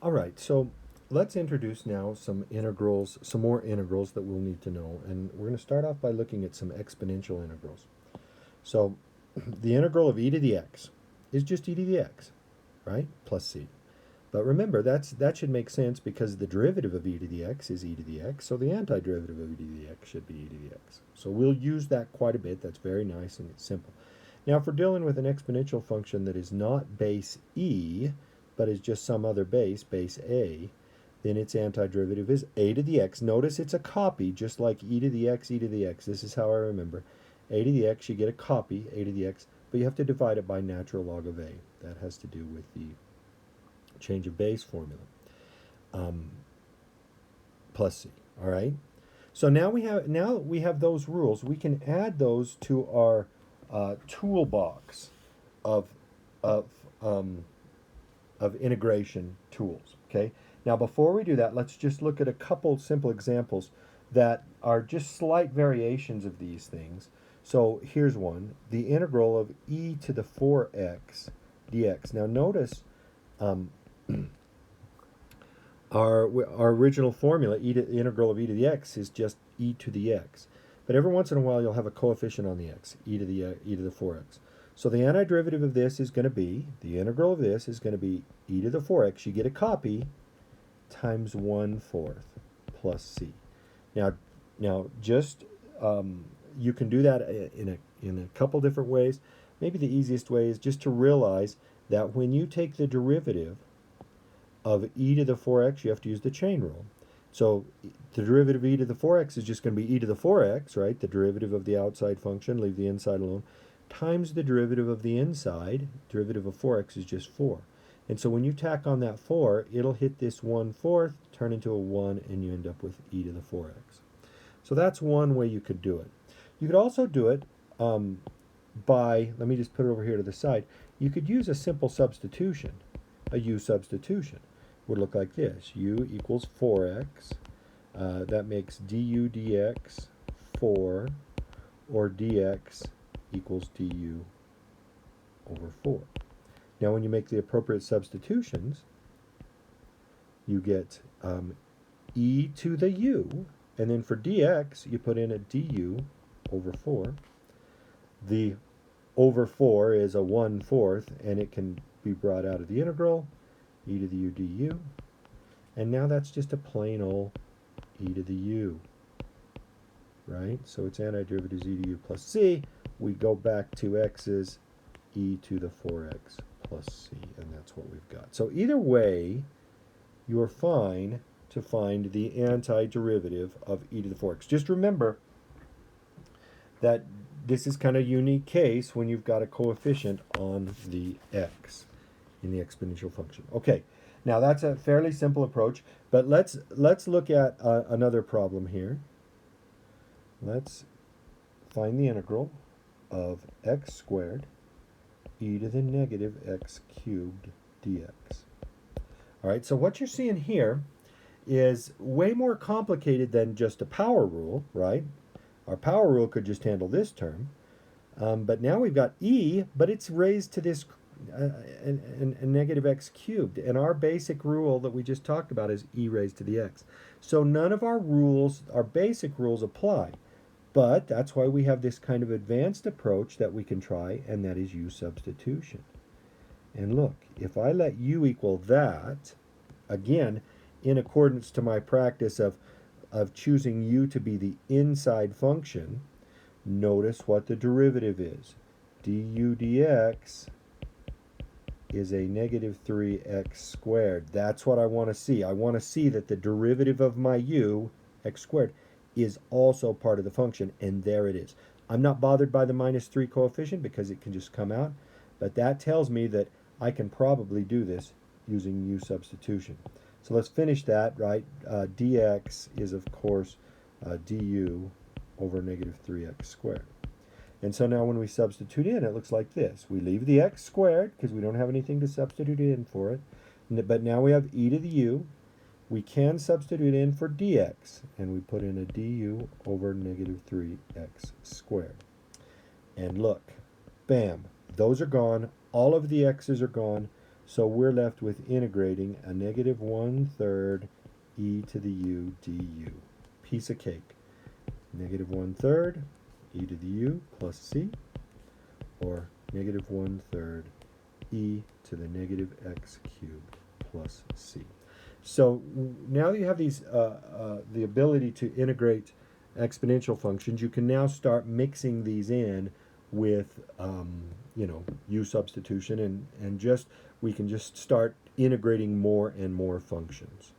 All right, so let's introduce now some integrals, some more integrals that we'll need to know. And we're going to start off by looking at some exponential integrals. So the integral of e to the x is just e to the x, right? Plus c. But remember, that should make sense because the derivative of e to the x is e to the x, so the antiderivative of e to the x should be e to the x. So we'll use that quite a bit. That's very nice and it's simple. Now, if we're dealing with an exponential function that is not base e, but is just some other base, base a, then its antiderivative is a to the x. Notice it's a copy, just like e to the x, e to the x. This is how I remember. A to the x, you get a copy, a to the x, but you have to divide it by natural log of a. That has to do with the change of base formula. Plus c, all right? So now we have those rules. We can add those to our toolbox of of um, of integration tools. Okay. Now before we do that, let's just look at a couple simple examples that are just slight variations of these things. So here's one: the integral of e to the 4x dx. Now notice um, our original formula, the integral of e to the x, is just e to the x. But every once in a while, you'll have a coefficient on the x, e to the 4x. So the antiderivative of this is going to be, the integral of this is going to be e to the 4x. You get a copy times 1/4 plus c. Now just you can do that in a couple different ways. Maybe the easiest way is just to realize that when you take the derivative of e to the 4x, you have to use the chain rule. So the derivative of e to the 4x is just going to be e to the 4x, right? The derivative of the outside function, leave the inside alone, times the derivative of the inside. Derivative of 4x is just 4. And so when you tack on that 4, it'll hit this 1/4, turn into a 1, and you end up with e to the 4x. So that's one way you could do it. You could also do it by, let me just put it over here to the side, you could use a simple substitution, a u substitution. Would look like this: u equals 4x. That makes du dx 4, or dx equals du over 4. Now when you make the appropriate substitutions, you get e to the u, and then for dx, you put in a du over 4. The over 4 is a 1/4, and it can be brought out of the integral, e to the u du. And now that's just a plain old e to the u, right? So its antiderivative is e to u plus c. We go back to x's e to the 4x plus c, and that's what we've got. So either way, you're fine to find the antiderivative of e to the 4x. Just remember that this is kind of a unique case when you've got a coefficient on the x in the exponential function. Okay, now that's a fairly simple approach, but let's look at another problem here. Let's find the integral of x squared e to the negative x cubed dx. All right, so what you're seeing here is way more complicated than just a power rule, right? Our power rule could just handle this term, but now we've got e, but it's raised to this a negative x cubed, and our basic rule that we just talked about is e raised to the x. So none of our rules, our basic rules, apply, but that's why we have this kind of advanced approach that we can try, and that is u substitution. And look, if I let u equal that, again, in accordance to my practice of choosing u to be the inside function, notice what the derivative is. Du dx is a negative 3x squared. That's what I want to see. I want to see that the derivative of my u, x squared, is also part of the function, and there it is. I'm not bothered by the minus 3 coefficient because it can just come out, but that tells me that I can probably do this using u substitution. So let's finish that, right? Dx is, of course, du over negative 3x squared. And so now when we substitute in, it looks like this. We leave the x squared because we don't have anything to substitute in for it. But now we have e to the u. We can substitute in for dx, and we put in a du over negative 3x squared. And look, bam, those are gone. All of the x's are gone. So we're left with integrating a negative 1/3 e to the u du. Piece of cake. Negative 1/3 e to the u plus c, or negative 1/3 e to the negative x cubed plus c. So now that you have these, the ability to integrate exponential functions, you can now start mixing these in with, u substitution, and just we can just start integrating more and more functions.